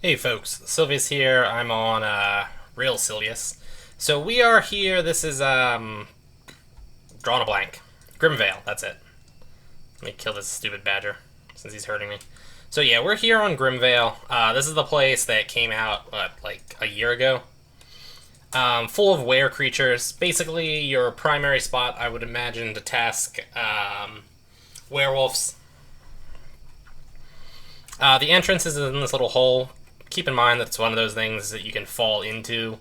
Hey folks, Sylvius here. I'm on Real Sylvius. So we are here. This is drawn a blank. Grimvale. That's it. Let me kill this stupid badger since he's hurting me. So yeah, we're here on Grimvale. This is the place that came out like a year ago. Full of were creatures. Basically, your primary spot, I would imagine, to task werewolves. The entrance is in this little hole. Keep in mind that it's one of those things that you can fall into.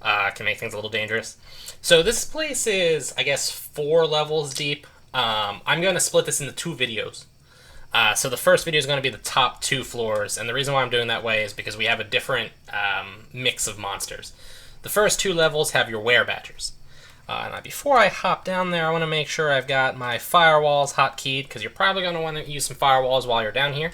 Can make things a little dangerous. So this place is, I guess, 4 levels deep. I'm going to split this into 2 videos. So the first video is going to be the top 2 floors, and the reason why I'm doing that way is because we have a different mix of monsters. The first 2 levels have your were-badgers. And before I hop down there, I want to make sure I've got my firewalls hotkeyed, because you're probably going to want to use some firewalls while you're down here.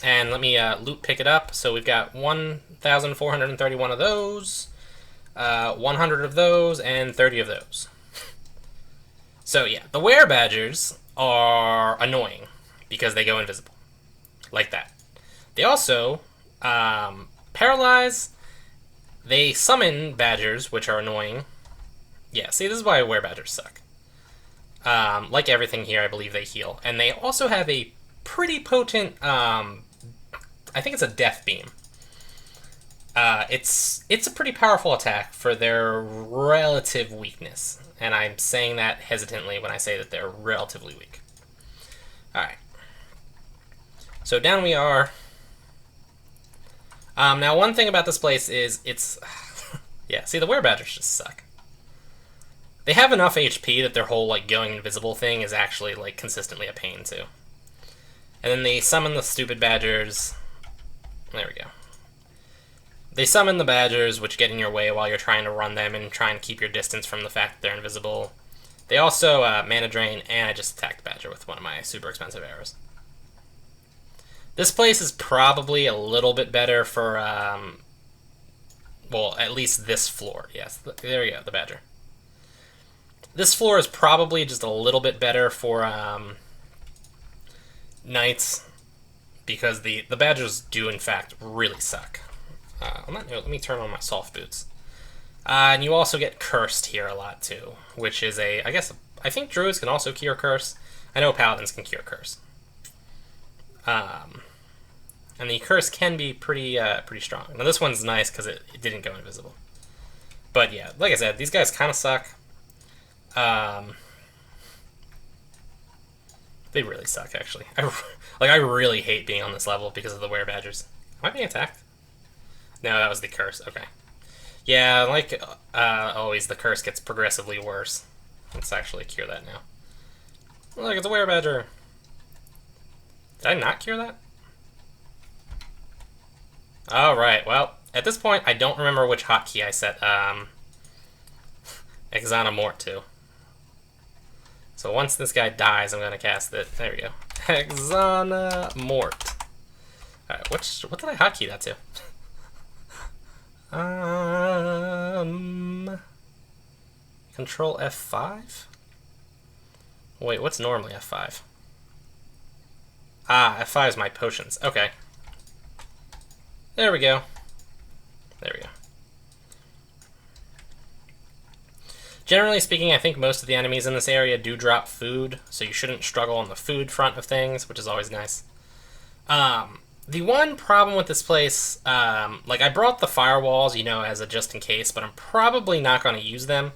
And let me loot pick it up. So we've got 1,431 of those, 100 of those, and 30 of those. So yeah, the were-badgers are annoying because they go invisible, like that. They also paralyze. They summon badgers, which are annoying. Yeah, see, this is why were-badgers suck. Like everything here, I believe they heal. And they also have a pretty potent, I think it's a death beam. It's a pretty powerful attack for their relative weakness. And I'm saying that hesitantly when I say that they're relatively weak. Alright. So down we are. Now one thing about this place is it's... yeah, see, the were-badgers just suck. They have enough HP that their whole like going invisible thing is actually like consistently a pain too. And then they summon the stupid badgers. There we go. They summon the badgers, which get in your way while you're trying to run them and trying to keep your distance from the fact that they're invisible. They also mana drain, and I just attacked the badger with one of my super expensive arrows. This place is probably a little bit better for, well, at least this floor. Yes, there we go, the badger. This floor is probably just a little bit better for knights, because the badgers do in fact really suck. On that note, let me turn on my soft boots. And you also get cursed here a lot too, which is I think druids can also cure curse. I know paladins can cure curse. And the curse can be pretty strong. Now this one's nice because it didn't go invisible. But yeah, like I said, these guys kind of suck. They really suck, actually. I really hate being on this level because of the were-badgers. Am I being attacked? No, that was the curse. Okay. Yeah, like always, the curse gets progressively worse. Let's actually cure that now. Look, it's a were-badger. Did I not cure that? Alright, well, at this point, I don't remember which hotkey I set Exana Mort to. So once this guy dies, I'm going to cast it. There we go. Exana Mort. Alright, what did I hotkey that to? Control F5? Wait, what's normally F5? Ah, F5 is my potions. Okay. There we go. There we go. Generally speaking, I think most of the enemies in this area do drop food, so you shouldn't struggle on the food front of things, which is always nice. The one problem with this place, like I brought the firewalls, you know, as a just in case, but I'm probably not going to use them,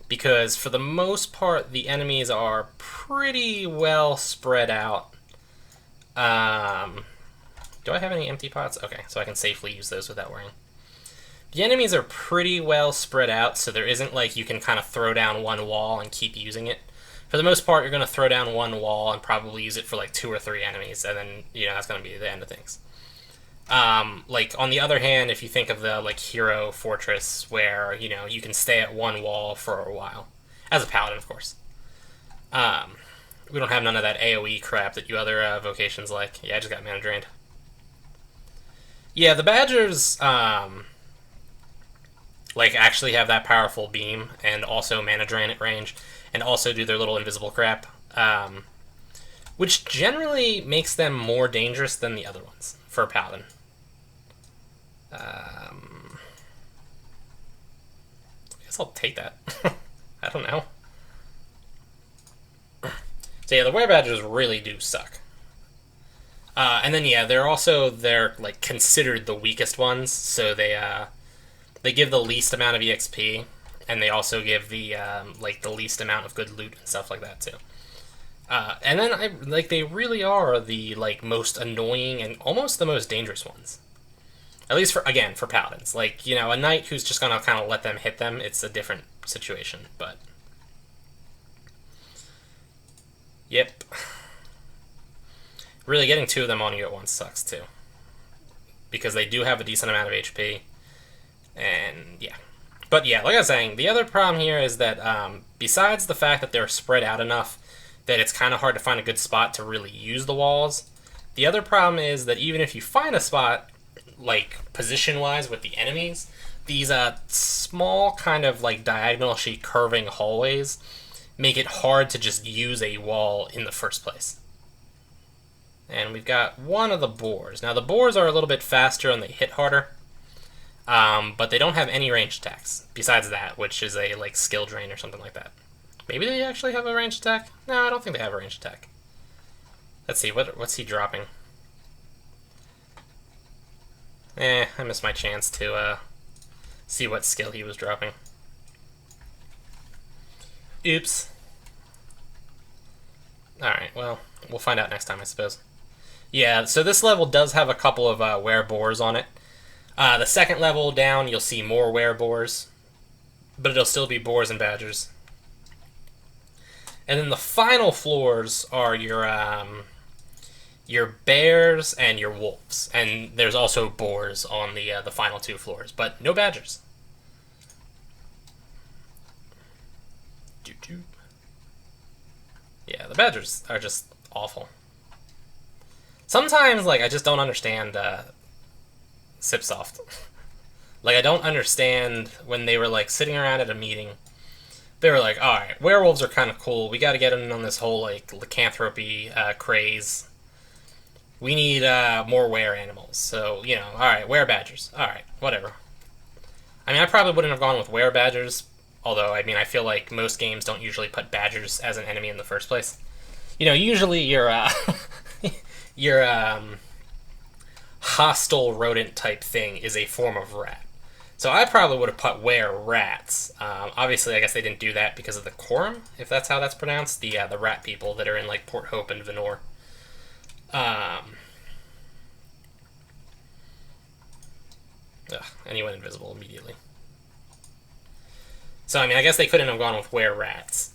because for the most part, the enemies are pretty well spread out. Do I have any empty pots? Okay, so I can safely use those without worrying. The enemies are pretty well spread out, so there isn't like you can kind of throw down one wall and keep using it. For the most part, you're going to throw down one wall and probably use it for like 2 or 3 enemies, and then, you know, that's going to be the end of things. Like, on the other hand, if you think of the, like, hero fortress where, you know, you can stay at one wall for a while. As a paladin, of course. We don't have none of that AoE crap that you other vocations like. Yeah, I just got mana drained. Yeah, the badgers, like, actually have that powerful beam and also mana drain at range, and also do their little invisible crap. which generally makes them more dangerous than the other ones for a paladin. I guess I'll take that. I don't know. So yeah, the werebadgers really do suck. And then yeah, they're like considered the weakest ones, so they give the least amount of EXP, and they also give the like the least amount of good loot and stuff like that too. And then they really are the like most annoying and almost the most dangerous ones. At least for paladins. Like, you know, a knight who's just gonna kind of let them hit them, it's a different situation, but yep. Really, getting two of them on you at once sucks, too. Because they do have a decent amount of HP. And, yeah. But, yeah, like I was saying, the other problem here is that, besides the fact that they're spread out enough that it's kind of hard to find a good spot to really use the walls, the other problem is that even if you find a spot, like, position-wise with the enemies, these, small kind of, like, diagonal-y curving hallways make it hard to just use a wall in the first place. And we've got one of the boars. Now, the boars are a little bit faster and they hit harder, but they don't have any ranged attacks besides that, which is a like skill drain or something like that. Maybe they actually have a ranged attack? No, I don't think they have a ranged attack. Let's see, what's he dropping? I missed my chance to see what skill he was dropping. Oops. Alright, well, we'll find out next time, I suppose. Yeah, so this level does have a couple of were-boars on it. The second level down, you'll see more were-boars, but it'll still be boars and badgers. And then the final floors are your bears and your wolves. And there's also boars on the final two floors, but no badgers. Yeah, the badgers are just awful. Sometimes, like, I just don't understand Sipsoft. Like, I don't understand when they were, like, sitting around at a meeting. They were like, alright, werewolves are kind of cool. We gotta get in on this whole, like, lycanthropy craze. We need more were animals. So, you know, alright, were badgers. Alright, whatever. I mean, I probably wouldn't have gone with were badgers. Although, I mean, I feel like most games don't usually put badgers as an enemy in the first place. You know, usually your hostile rodent type thing is a form of rat. So I probably would have put were-rats. Obviously, I guess they didn't do that because of the Quorum, if that's how that's pronounced. The rat people that are in, like, Port Hope and Venor. And he went invisible immediately. So, I mean, I guess they couldn't have gone with were-rats.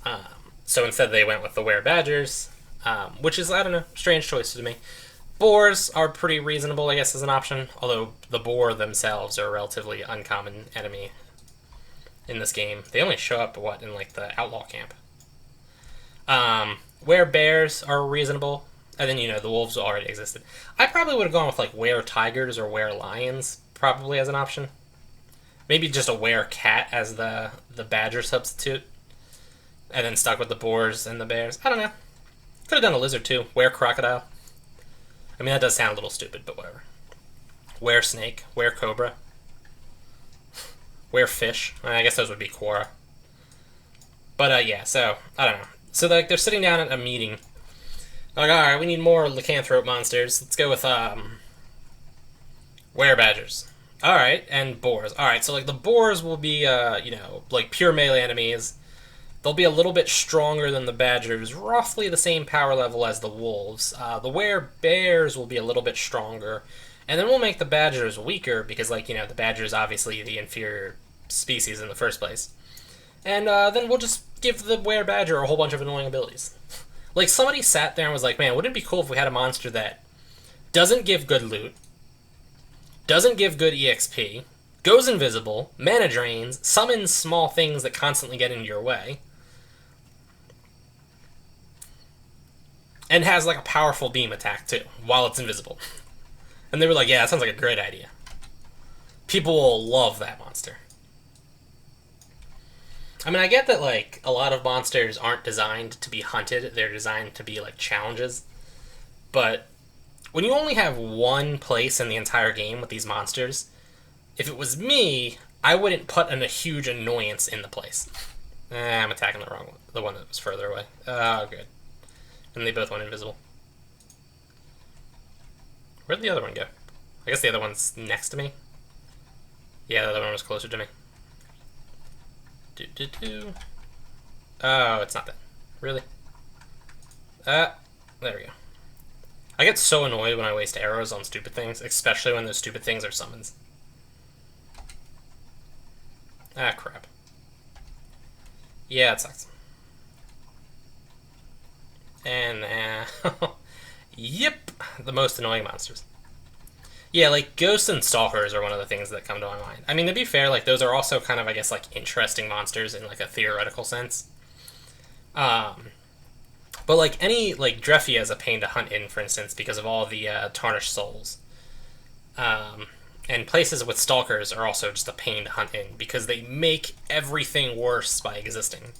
So instead they went with the were-badgers, which is, I don't know, strange choice to me. Boars are pretty reasonable, I guess, as an option, although the boar themselves are a relatively uncommon enemy in this game. They only show up, what, in, like, the outlaw camp. Were-bears are reasonable, and then, you know, the wolves already existed. I probably would have gone with, like, were-tigers or were-lions, probably, as an option. Maybe just a were-cat as the badger substitute. And then stuck with the boars and the bears. I don't know. Could have done a lizard, too. Were-crocodile. I mean, that does sound a little stupid, but whatever. Were-snake. Were-cobra. Were-fish. I guess those would be Quora. But, yeah, so, I don't know. So, like, they're sitting down at a meeting. Like, alright, we need more lycanthrope monsters. Let's go with, were-badgers. Alright, and boars. Alright, so, like, the boars will be, you know, like, pure melee enemies. They'll be a little bit stronger than the badgers, roughly the same power level as the wolves. The were-bears will be a little bit stronger. And then we'll make the badgers weaker, because, like, you know, the badger is obviously the inferior species in the first place. And then we'll just give the were-badger a whole bunch of annoying abilities. Like, somebody sat there and was like, man, wouldn't it be cool if we had a monster that doesn't give good loot, doesn't give good EXP, goes invisible, mana drains, summons small things that constantly get in your way, and has, like, a powerful beam attack, too, while it's invisible. And they were like, yeah, that sounds like a great idea. People will love that monster. I mean, I get that, like, a lot of monsters aren't designed to be hunted. They're designed to be, like, challenges. but when you only have one place in the entire game with these monsters, if it was me, I wouldn't put a huge annoyance in the place. I'm attacking the wrong one. The one that was further away. Oh, good. And they both went invisible. Where'd the other one go? I guess the other one's next to me. Yeah, the other one was closer to me. Oh, it's not that. Really? There we go. I get so annoyed when I waste arrows on stupid things, especially when those stupid things are summons. Ah, crap. Yeah, it sucks. And, yep, the most annoying monsters. Yeah, like, ghosts and stalkers are one of the things that come to my mind. I mean, to be fair, like, those are also kind of, I guess, like, interesting monsters in, like, a theoretical sense. But, like, Dreffia is a pain to hunt in, for instance, because of all the, tarnished souls. And places with stalkers are also just a pain to hunt in, because they make everything worse by existing.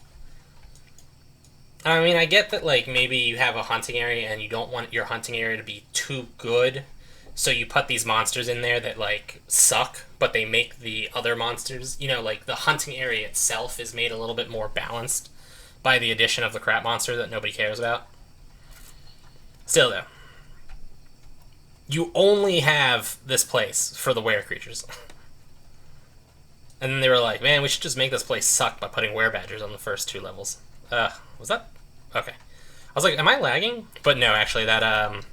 I mean, I get that, like, maybe you have a hunting area and you don't want your hunting area to be too good, so you put these monsters in there that, like, suck, but they make the other monsters, you know, like, the hunting area itself is made a little bit more balanced by the addition of the crap monster that nobody cares about. Still, though, you only have this place for the were creatures. And then they were like, man, we should just make this place suck by putting were badgers on the first 2 levels. Was that? Okay. I was like, am I lagging? But no, actually, that,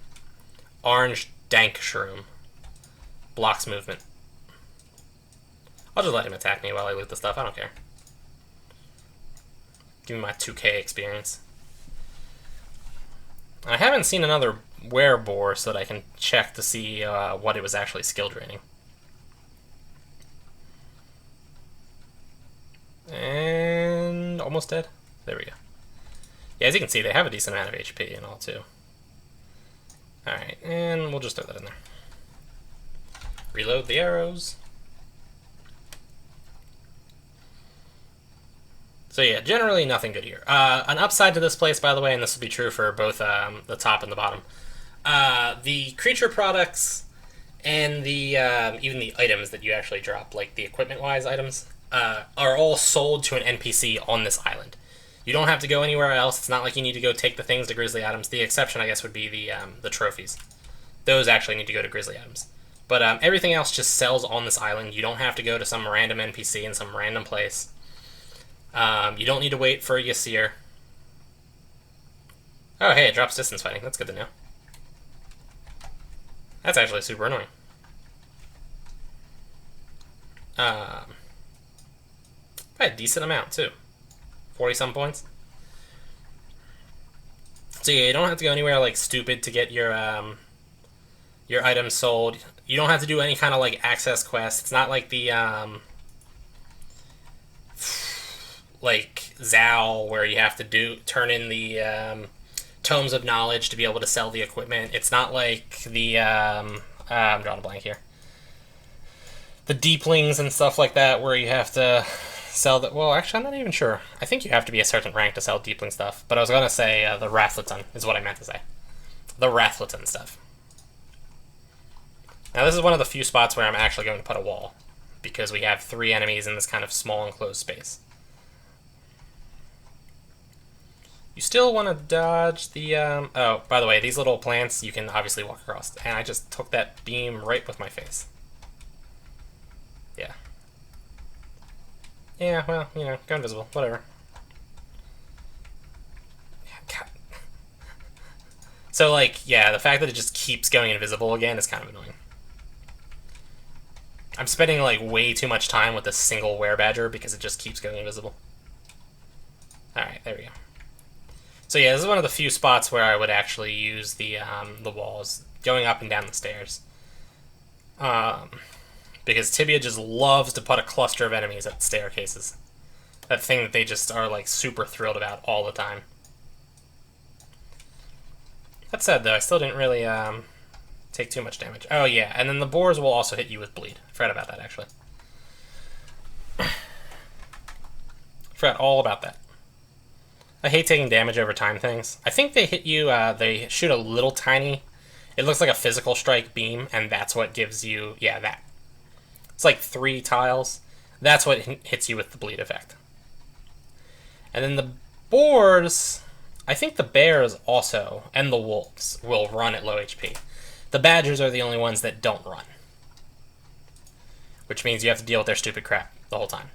orange dank shroom blocks movement. I'll just let him attack me while I loot the stuff. I don't care. Give me my 2K experience. I haven't seen another were-boar so that I can check to see what it was actually skill draining. And almost dead. There we go. Yeah, as you can see, they have a decent amount of HP and all, too. Alright, and we'll just throw that in there. Reload the arrows. So yeah, generally nothing good here. An upside to this place, by the way, and this will be true for both the top and the bottom. The creature products and the even the items that you actually drop, like the equipment-wise items, are all sold to an NPC on this island. You don't have to go anywhere else. It's not like you need to go take the things to Grizzly Adams. The exception, I guess, would be the trophies. Those actually need to go to Grizzly Adams. But everything else just sells on this island. You don't have to go to some random NPC in some random place. You don't need to wait for a Ysir. Oh, hey, it drops distance fighting. That's good to know. That's actually super annoying. By a decent amount, too. 40-some points. So yeah, you don't have to go anywhere, like, stupid to get your items sold. You don't have to do any kind of, like, access quest. It's not like the, like, Zal, where you have to turn in the, Tomes of Knowledge to be able to sell the equipment. It's not like the, I'm drawing a blank here. The Deeplings and stuff like that, where you have to sell the... Well, actually, I'm not even sure. I think you have to be a certain rank to sell Deepling stuff. But I was going to say the Rathleton is what I meant to say. The Rathleton stuff. Now, this is one of the few spots where I'm actually going to put a wall, because we have 3 enemies in this kind of small enclosed space. You still want to dodge the... Oh, by the way, these little plants, you can obviously walk across. And I just took that beam right with my face. Yeah. Yeah, well, you know, go invisible. Whatever. God. So, like, yeah, the fact that it just keeps going invisible again is kind of annoying. I'm spending, like, way too much time with this single were-badger because it just keeps going invisible. Alright, there we go. So yeah, this is one of the few spots where I would actually use the walls, going up and down the stairs. Because Tibia just loves to put a cluster of enemies at staircases. That thing that they just are, like, super thrilled about all the time. That said, though, I still didn't really take too much damage. Oh, yeah, and then the boars will also hit you with bleed. I forgot about that, actually. Forgot all about that. I hate taking damage over time things. I think they hit you, they shoot a little tiny It looks like a physical strike beam, and that's what gives you, yeah, that. It's like 3 tiles. That's what hits you with the bleed effect. And then the boars, I think the bears also, and the wolves, will run at low HP. The badgers are the only ones that don't run. Which means you have to deal with their stupid crap the whole time.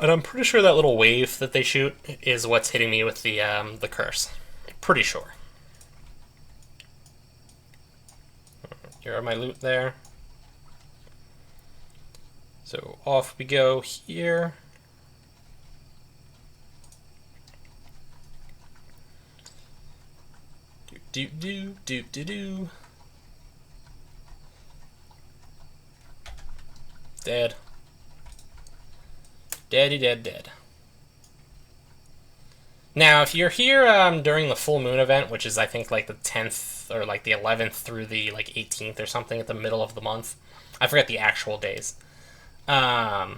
And I'm pretty sure that little wave that they shoot is what's hitting me with the curse. Pretty sure. Here are my loot there. So off we go here. Do do do do do. Dead. Deady dead. Now, if you're here during the full moon event, which is I think like the 10th or like the 11th through the like 18th or something at the middle of the month, I forget the actual days. I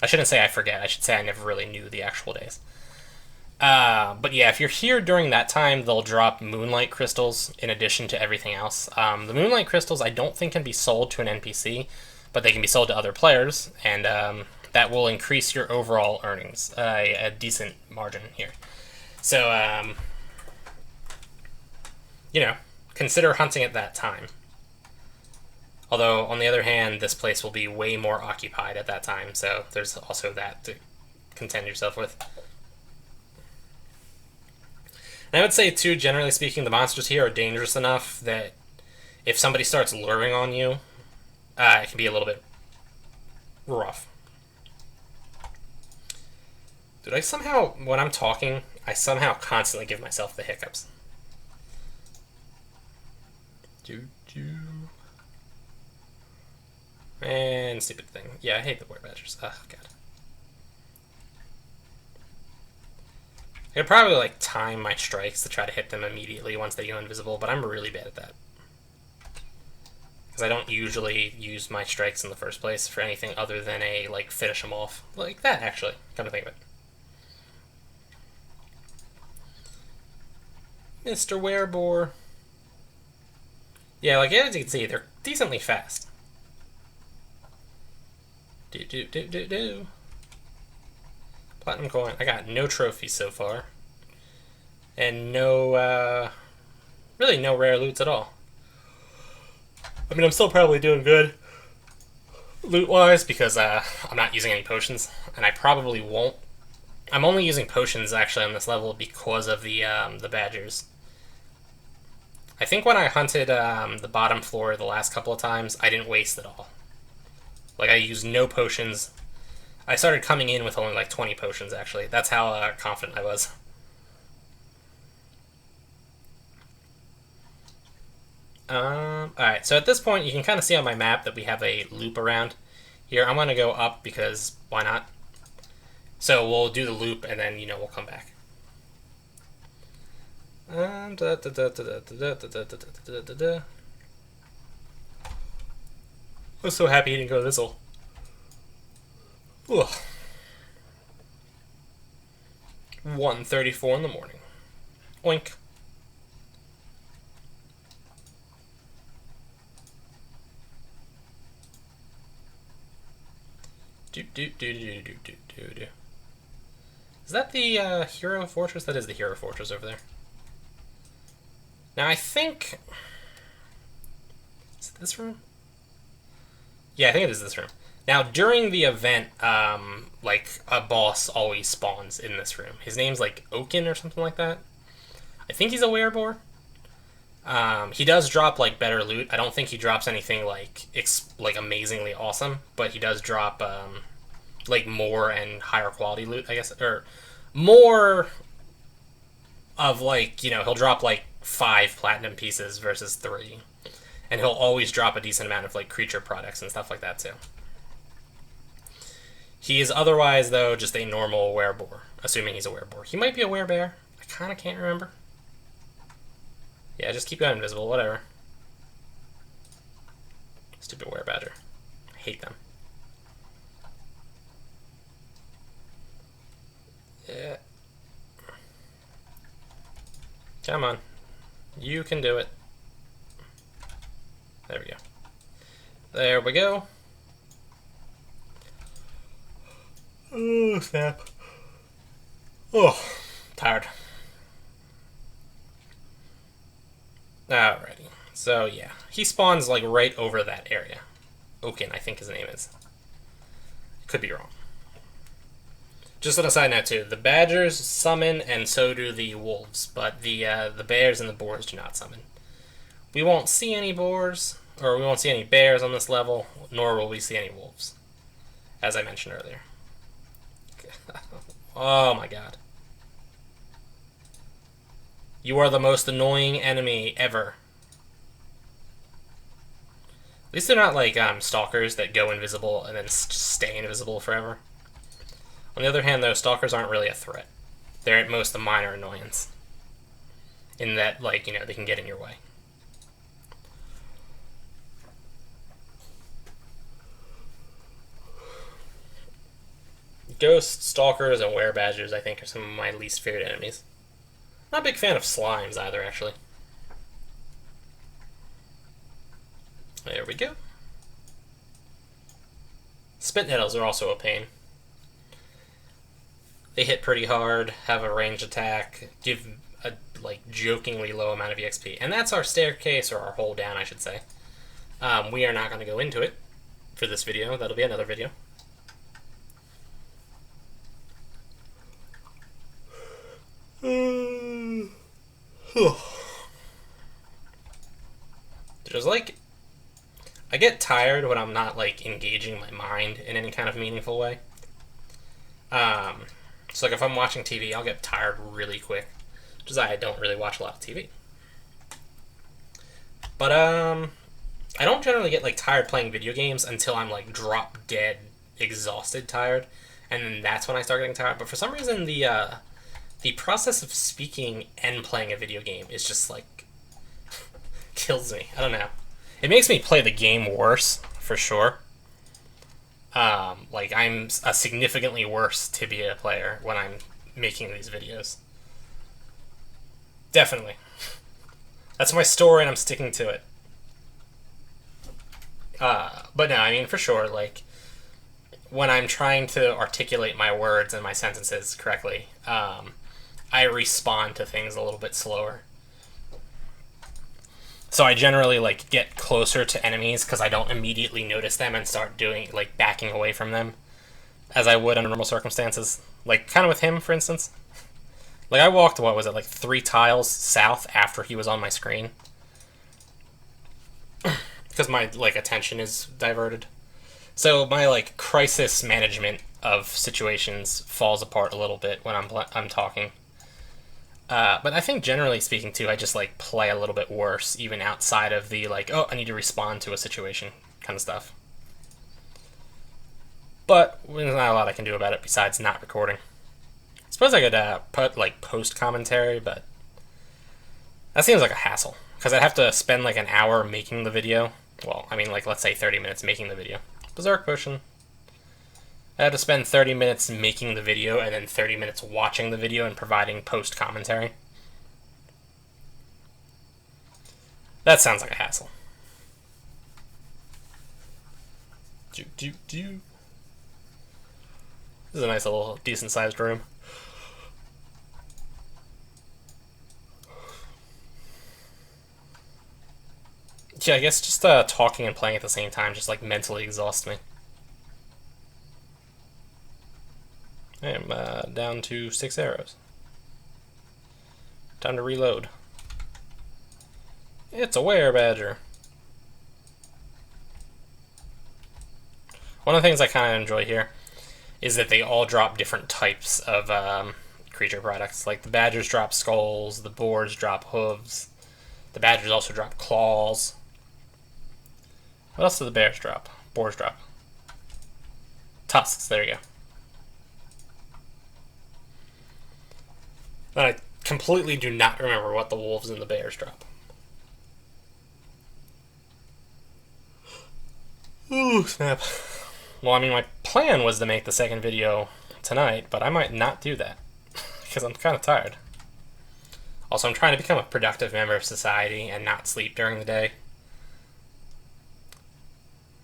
shouldn't say I forget. I should say I never really knew the actual days. But yeah, if you're here during that time, they'll drop moonlight crystals in addition to everything else. The moonlight crystals I don't think can be sold to an NPC, but they can be sold to other players, and that will increase your overall earnings, a decent margin here. So, consider hunting at that time. Although, on the other hand, this place will be way more occupied at that time, so there's also that to contend yourself with. And I would say, too, generally speaking, the monsters here are dangerous enough that if somebody starts luring on you, it can be a little bit rough. Dude, when I'm talking, I somehow constantly give myself the hiccups. And stupid thing. Yeah, I hate the were badgers. Oh, God. I could probably, like, time my strikes to try to hit them immediately once they go invisible, but I'm really bad at that. Because I don't usually use my strikes in the first place for anything other than finish them off. Like that, actually, come to think of it. Mr. Werebore. Yeah, like, as you can see, they're decently fast. Do. Platinum coin. I got no trophies so far. And really no rare loots at all. I mean, I'm still probably doing good loot-wise because I'm not using any potions, and I probably won't. I'm only using potions, actually, on this level because of the badgers. I think when I hunted the bottom floor the last couple of times, I didn't waste it all. Like, I used no potions. I started coming in with only, 20 potions, actually. That's how confident I was. Alright, so at this point, you can kind of see on my map that we have a loop around. Here, I'm going to go up because why not? So we'll do the loop, and then, we'll come back. I'm so happy he didn't go this all. 1:34 in the morning. Oink. Do. Is that the hero fortress? That is the hero fortress over there. Now I think... Is it this room? Yeah, I think it is this room. Now, during the event, a boss always spawns in this room. His name's, Oaken or something like that. I think he's a werebore. He does drop, better loot. I don't think he drops anything, amazingly awesome, but he does drop, more and higher quality loot, I guess. Or more of, he'll drop, 5 platinum pieces versus 3. And he'll always drop a decent amount of, creature products and stuff like that, too. He is otherwise, though, just a normal werebore, assuming he's a werebore. He might be a werebear. I kind of can't remember. Yeah, just keep going invisible, whatever. Stupid werebadger. I hate them. Yeah. Come on. You can do it. There we go. There we go. Oh, snap. Oh, tired. Alrighty. So, yeah. He spawns, like, right over that area. Oaken, I think his name is. Could be wrong. Just on a side note, too. The badgers summon, and so do the wolves. But the bears and the boars do not summon. We won't see any boars, or we won't see any bears on this level, nor will we see any wolves. As I mentioned earlier. Oh my god. You are the most annoying enemy ever. At least they're not like stalkers that go invisible and then stay invisible forever. On the other hand, though, stalkers aren't really a threat. They're at most a minor annoyance. In that, like, you know, they can get in your way. Ghosts, stalkers, and werebadgers, I think, are some of my least favorite enemies. Not a big fan of slimes either, actually. There we go. Spit nettles are also a pain. They hit pretty hard, have a ranged attack, give a like jokingly low amount of EXP, and that's our staircase, or our hole down, I should say. We are not going to go into it for this video. That'll be another video. There's like, I get tired when I'm not like engaging my mind in any kind of meaningful way. So like if I'm watching TV, I'll get tired really quick, which is why I don't really watch a lot of TV. But I don't generally get like tired playing video games until I'm like drop dead, exhausted, tired, and then that's when I start getting tired. But for some reason, the process of speaking and playing a video game is just like kills me. I don't know. It makes me play the game worse for sure. Like I'm a significantly worse Tibia player when I'm making these videos. Definitely. That's my story and I'm sticking to it. But no, I mean for sure, like when I'm trying to articulate my words and my sentences correctly, I respond to things a little bit slower. So I generally like get closer to enemies because I don't immediately notice them and start doing like backing away from them as I would under normal circumstances. Like kind of with him, for instance. Like I walked, what was it, like 3 tiles south after he was on my screen. Because my like attention is diverted. So my like crisis management of situations falls apart a little bit when I'm talking. But I think generally speaking too, I just like play a little bit worse even outside of the like, oh, I need to respond to a situation kind of stuff. But there's not a lot I can do about it besides not recording. I suppose I could put like post commentary, but that seems like a hassle because I'd have to spend like an hour making the video. Well, I mean like let's say 30 minutes making the video. Berserk potion. I had to spend 30 minutes making the video and then 30 minutes watching the video and providing post commentary. That sounds like a hassle. This is a nice little decent sized room. Yeah, I guess just talking and playing at the same time just like mentally exhausts me. I am down to 6 arrows. Time to reload. It's a werebadger. One of the things I kind of enjoy here is that they all drop different types of creature products. Like the badgers drop skulls, the boars drop hooves, the badgers also drop claws. What else do the bears drop? Boars drop. Tusks, there you go. Then I completely do not remember what the wolves and the bears drop. Ooh, snap. Well, I mean, my plan was to make the second video tonight, but I might not do that. Because I'm kind of tired. Also, I'm trying to become a productive member of society and not sleep during the day.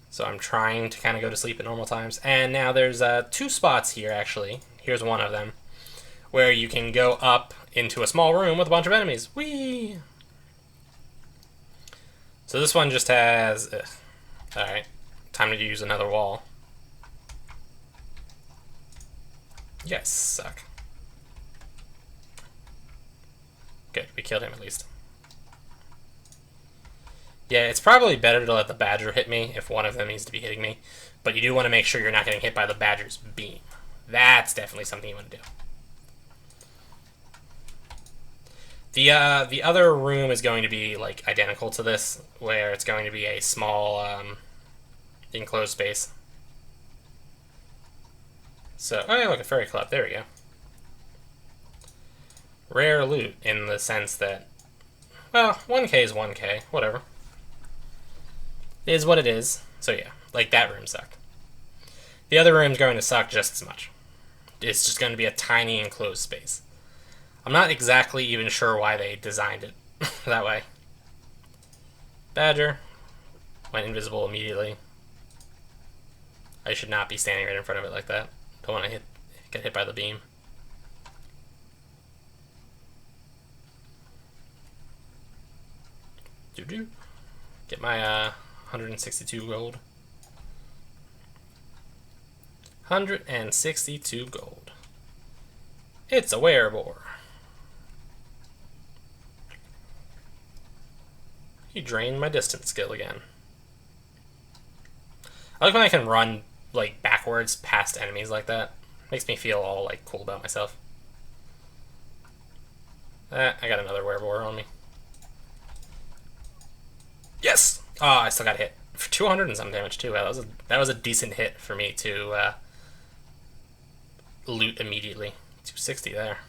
So I'm trying to kind of go to sleep at normal times. And now there's 2 spots here, actually. Here's one of them, where you can go up into a small room with a bunch of enemies. Whee! So this one just has... Alright, time to use another wall. You guys suck. Good, we killed him at least. Yeah, it's probably better to let the badger hit me if one of them needs to be hitting me. But you do want to make sure you're not getting hit by the badger's beam. That's definitely something you want to do. The other room is going to be like identical to this, where it's going to be a small enclosed space. So, oh yeah, look, a fairy club. There we go. Rare loot in the sense that, well, 1k is 1k, whatever. It is what it is. So yeah, like that room sucked. The other room's going to suck just as much. It's just going to be a tiny enclosed space. I'm not exactly even sure why they designed it that way. Badger went invisible immediately. I should not be standing right in front of it like that. Don't want to get hit by the beam. Get my 162 gold. 162 gold. It's a wereboar. He drained my distance skill again. I like when I can run like backwards past enemies like that. Makes me feel all like cool about myself. I got another wereboar on me. Yes! Oh, I still got hit. For 200 and some damage too. Wow, that was a decent hit for me to loot immediately. 260 there.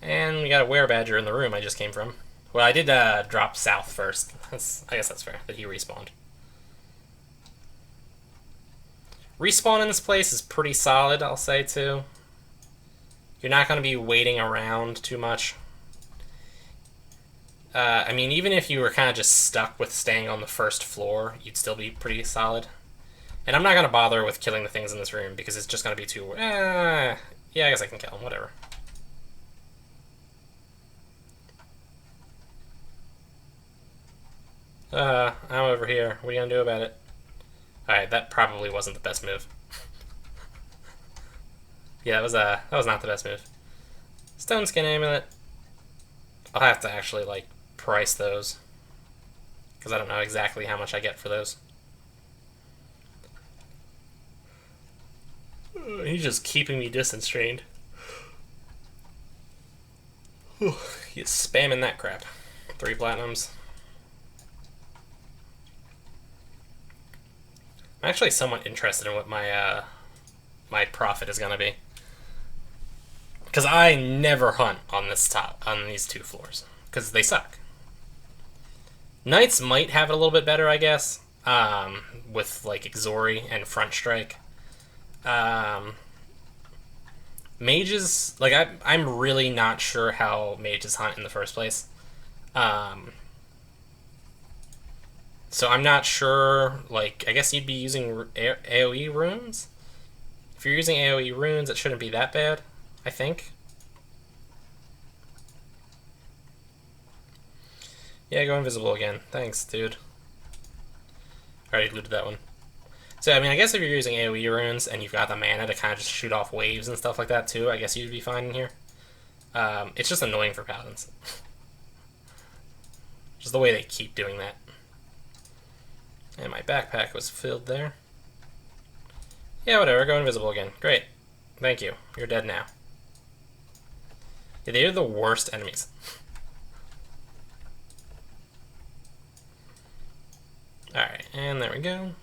And we got a werebadger in the room I just came from. Well, I did drop south first. I guess that's fair, that he respawned. Respawn in this place is pretty solid, I'll say, too. You're not going to be waiting around too much. I mean, even if you were kind of just stuck with staying on the first floor, you'd still be pretty solid. And I'm not going to bother with killing the things in this room, because it's just going to be too... yeah, I guess I can kill them, whatever. I'm over here. What are you going to do about it? Alright, that probably wasn't the best move. Yeah, that was not the best move. Stone Skin Amulet. I'll have to actually, like, price those. Because I don't know exactly how much I get for those. He's just keeping me distance trained. He's spamming that crap. 3 platinums. I'm actually somewhat interested in what my my profit is gonna be, because I never hunt on these 2 floors because they suck. Knights might have it a little bit better, I guess, with like Exori and Front Strike. Mages, like I'm really not sure how mages hunt in the first place. So I'm not sure, like, I guess you'd be using AoE runes? If you're using AoE runes, it shouldn't be that bad, I think. Yeah, go invisible again. Thanks, dude. Already looted that one. So, I mean, I guess if you're using AoE runes and you've got the mana to kind of just shoot off waves and stuff like that, too, I guess you'd be fine in here. It's just annoying for paladins. Just the way they keep doing that. And my backpack was filled there. Yeah, whatever, go invisible again. Great. Thank you. You're dead now. Yeah, they are the worst enemies. Alright, and there we go.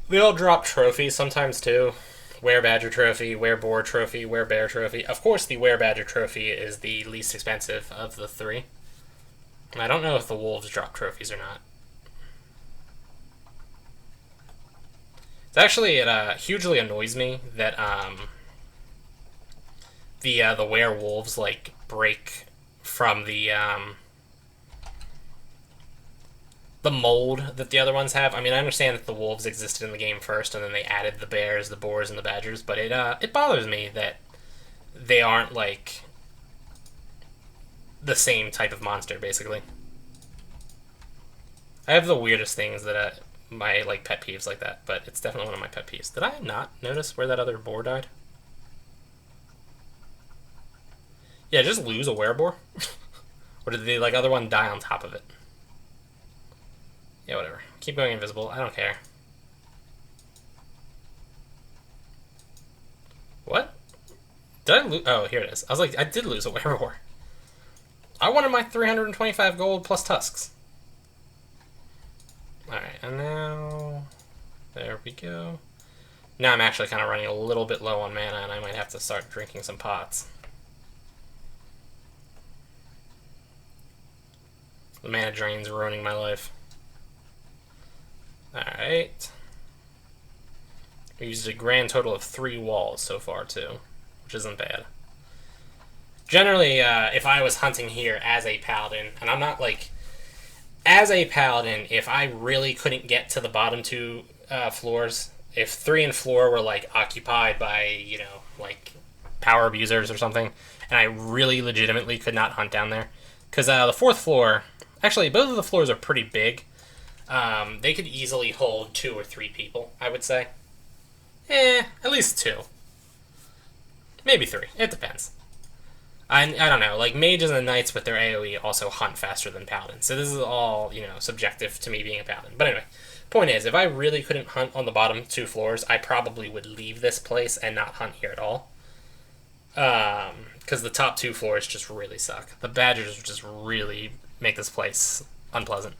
They all drop trophies sometimes too. Werebadger trophy, Wereboar trophy, Werebear trophy. Of course the Werebadger trophy is the least expensive of the 3. I don't know if the wolves drop trophies or not. It's actually, it hugely annoys me that the werewolves like break from the mold that the other ones have. I mean, I understand that the wolves existed in the game first, and then they added the bears, the boars, and the badgers. But it bothers me that they aren't like the same type of monster, basically. I have the weirdest things that my like pet peeves like that, but it's definitely one of my pet peeves. Did I not notice where that other boar died? Yeah, just lose a wereboar? Or did the like other one die on top of it? Yeah, whatever. Keep going invisible. I don't care. What? Did I lose? Oh, here it is. I was like, I did lose a werewolf. I wanted my 325 gold plus tusks. Alright, and now... There we go. Now I'm actually kind of running a little bit low on mana, and I might have to start drinking some pots. The mana drain's ruining my life. Alright. We used a grand total of 3 walls so far, too, which isn't bad. Generally, if I was hunting here as a paladin, and I'm not, like... As a paladin, if I really couldn't get to the bottom 2 floors, if 3 and 4 were, like, occupied by, you know, like, power abusers or something, and I really legitimately could not hunt down there, because the 4th floor... Actually, both of the floors are pretty big. They could easily hold 2 or 3 people, I would say. At least 2. Maybe 3. It depends. I don't know. Like, mages and knights with their AoE also hunt faster than paladins. So this is all, you know, subjective to me being a paladin. But anyway, point is, if I really couldn't hunt on the bottom 2 floors, I probably would leave this place and not hunt here at all. Because the top 2 floors just really suck. The badgers just really make this place unpleasant.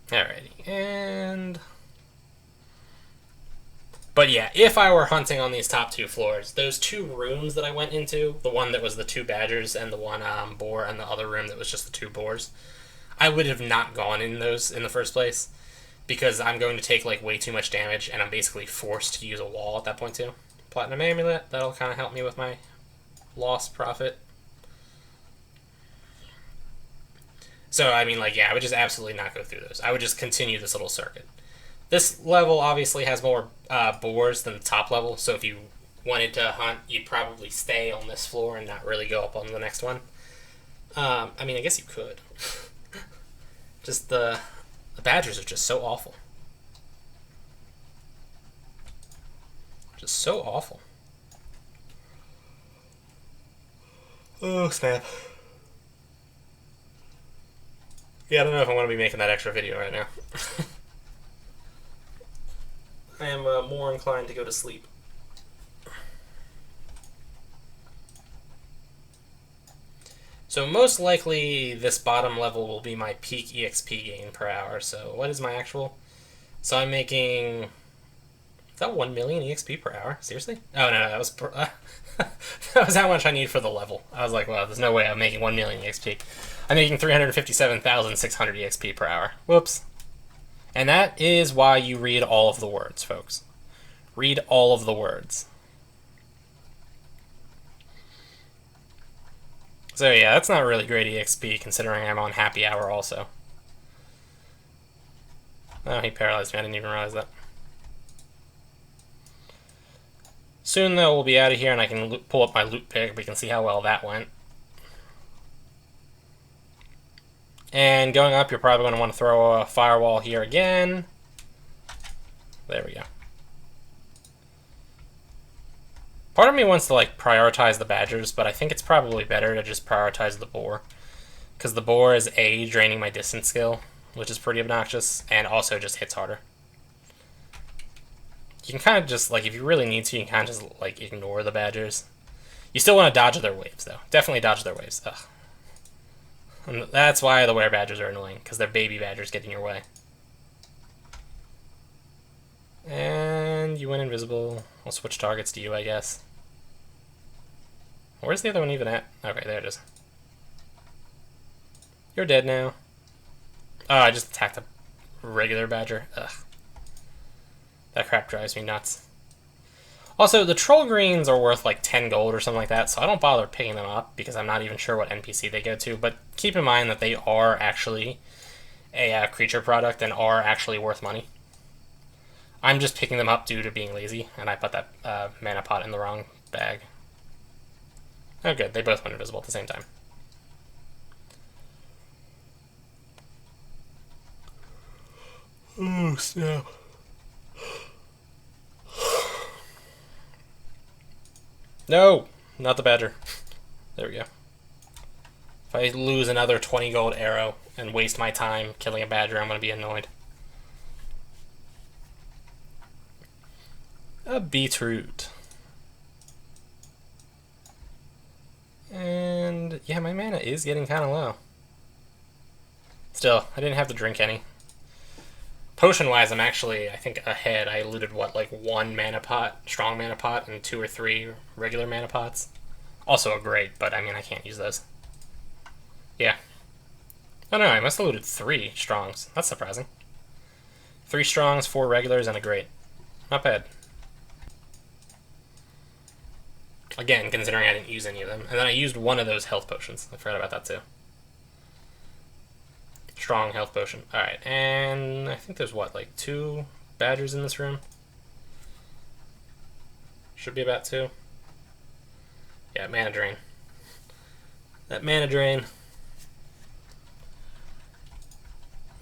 Alrighty, and... But yeah, if I were hunting on these top 2 floors, those 2 rooms that I went into, the one that was the 2 badgers and the 1 boar, and the other room that was just the 2 boars, I would have not gone in those in the first place, because I'm going to take like way too much damage, and I'm basically forced to use a wall at that point too. Platinum Amulet, that'll kind of help me with my lost profit. So, I mean, like, yeah, I would just absolutely not go through those. I would just continue this little circuit. This level obviously has more boars than the top level, so if you wanted to hunt, you'd probably stay on this floor and not really go up on the next one. I mean, I guess you could. Just the badgers are just so awful. Just so awful. Oh, snap. Yeah, I don't know if I want to be making that extra video right now. I am more inclined to go to sleep. So most likely this bottom level will be my peak EXP gain per hour. So what is my actual? So I'm making... Is that 1 million EXP per hour? Seriously? Oh, no, that was... that was how much I need for the level. I was like, well, there's no way I'm making 1 million EXP. I'm making 357,600 EXP per hour. Whoops. And that is why you read all of the words, folks. Read all of the words. So yeah, that's not really great EXP, considering I'm on happy hour also. Oh, he paralyzed me. I didn't even realize that. Soon, though, we'll be out of here, and I can pull up my loot pick. We can see how well that went. And going up, you're probably going to want to throw a firewall here again. There we go. Part of me wants to, like, prioritize the badgers, but I think it's probably better to just prioritize the boar. Because the boar is A, draining my distance skill, which is pretty obnoxious, and also just hits harder. You can kind of just, like, if you really need to, you can kind of just, like, ignore the badgers. You still want to dodge their waves, though. Definitely dodge their waves. Ugh. And that's why the were-badgers are annoying, because they're baby badgers getting your way. And you went invisible. I'll switch targets to you, I guess. Where's the other one even at? Okay, there it is. You're dead now. Oh, I just attacked a regular badger. Ugh. That crap drives me nuts. Also, the troll greens are worth like 10 gold or something like that, so I don't bother picking them up because I'm not even sure what NPC they go to, but keep in mind that they are actually a creature product and are actually worth money. I'm just picking them up due to being lazy, and I put that mana pot in the wrong bag. Oh good, they both went invisible at the same time. Oh snap. No! Not the badger. There we go. If I lose another 20 gold arrow and waste my time killing a badger, I'm going to be annoyed. A beetroot. And yeah, my mana is getting kind of low. Still, I didn't have to drink any. Potion-wise, I'm actually, I think, ahead. I looted, what, like 1 mana pot, strong mana pot, and 2 or 3 regular mana pots. Also a great, but I mean, I can't use those. Yeah. Oh no, I must have looted 3 strongs. That's surprising. 3 strongs, 4 regulars, and a great. Not bad. Again, considering I didn't use any of them. And then I used one of those health potions. I forgot about that too. Strong health potion. Alright, and I think there's what, like 2 badgers in this room? Should be about 2. Yeah, mana drain. That mana drain.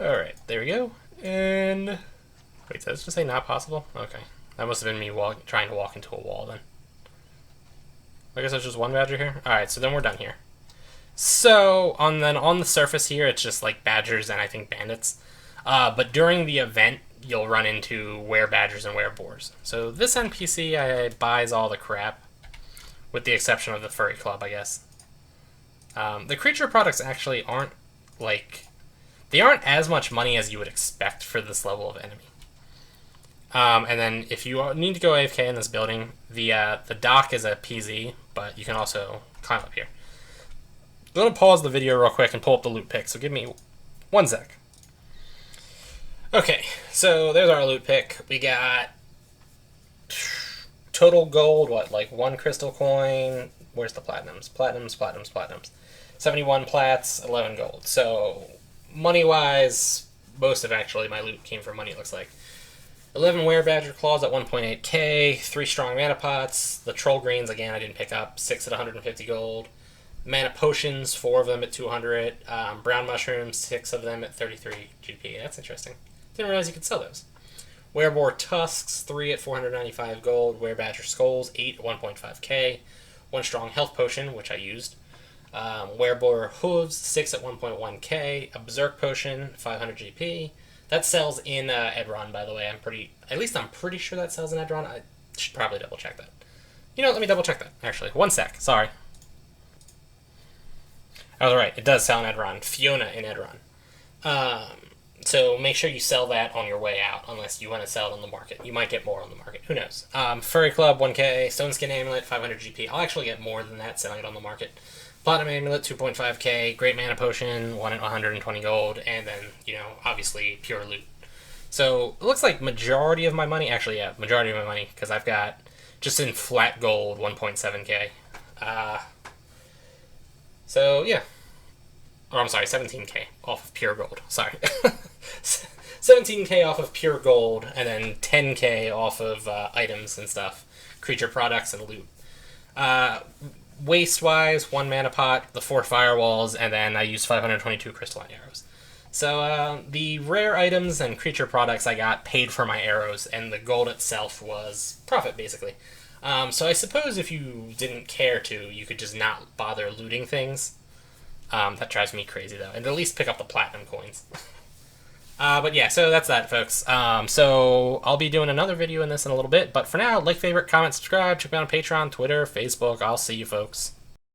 Alright, there we go. And wait, did I just say not possible? Okay. That must have been me trying to walk into a wall then. I guess there's just 1 badger here? Alright, so then we're done here. So, on the surface here, it's just like badgers and I think bandits. But during the event, you'll run into were-badgers and were-boars. So this NPC buys all the crap, with the exception of the furry club, I guess. The creature products actually aren't, like, they aren't as much money as you would expect for this level of enemy. And then if you need to go AFK in this building, the dock is a PZ, but you can also climb up here. I'm going to pause the video real quick and pull up the loot pick, so give me 1 sec. Okay, so there's our loot pick. We got total gold, what, like 1 crystal coin? Where's the platinums? Platinums. 71 plats, 11 gold. So, money-wise, most of actually my loot came from money, it looks like. 11 were-badger claws at 1.8k, 3 strong mana pots, the troll greens, again, I didn't pick up, 6 at 150 gold. Mana potions, 4 of them at 200. Brown mushrooms, 6 of them at 33 GP. That's interesting. Didn't realize you could sell those. Wereboar tusks, 3 at 495 gold. Werebadger skulls, 8 at 1.5k. 1 strong health potion, which I used. Wereboar hooves, 6 at 1.1k. A berserk potion, 500 GP. That sells in Edron, by the way. I'm pretty sure that sells in Edron. I should probably double check that. You know, let me double check that, actually. 1 sec, sorry. I was right, it does sell in Edron. Fiona in Edron. So make sure you sell that on your way out, unless you want to sell it on the market. You might get more on the market, who knows. Furry Club, 1k. Stone Skin Amulet, 500 GP. I'll actually get more than that selling it on the market. Platinum Amulet, 2.5k. Great Mana Potion, 1 at 120 gold. And then, you know, obviously, pure loot. So, it looks like majority of my money, actually, yeah, majority of my money, because I've got, just in flat gold, 1.7k. So, yeah. Or, I'm sorry, 17k off of pure gold. Sorry. 17k off of pure gold, and then 10k off of items and stuff. Creature products and loot. Waste-wise, 1 mana pot, the 4 firewalls, and then I used 522 crystalline arrows. So, the rare items and creature products I got paid for my arrows, and the gold itself was profit, basically. So I suppose if you didn't care to, you could just not bother looting things. That drives me crazy, though. And at least pick up the platinum coins. But yeah, so that's that, folks. So I'll be doing another video in this in a little bit. But for now, like, favorite, comment, subscribe. Check me out on Patreon, Twitter, Facebook. I'll see you, folks.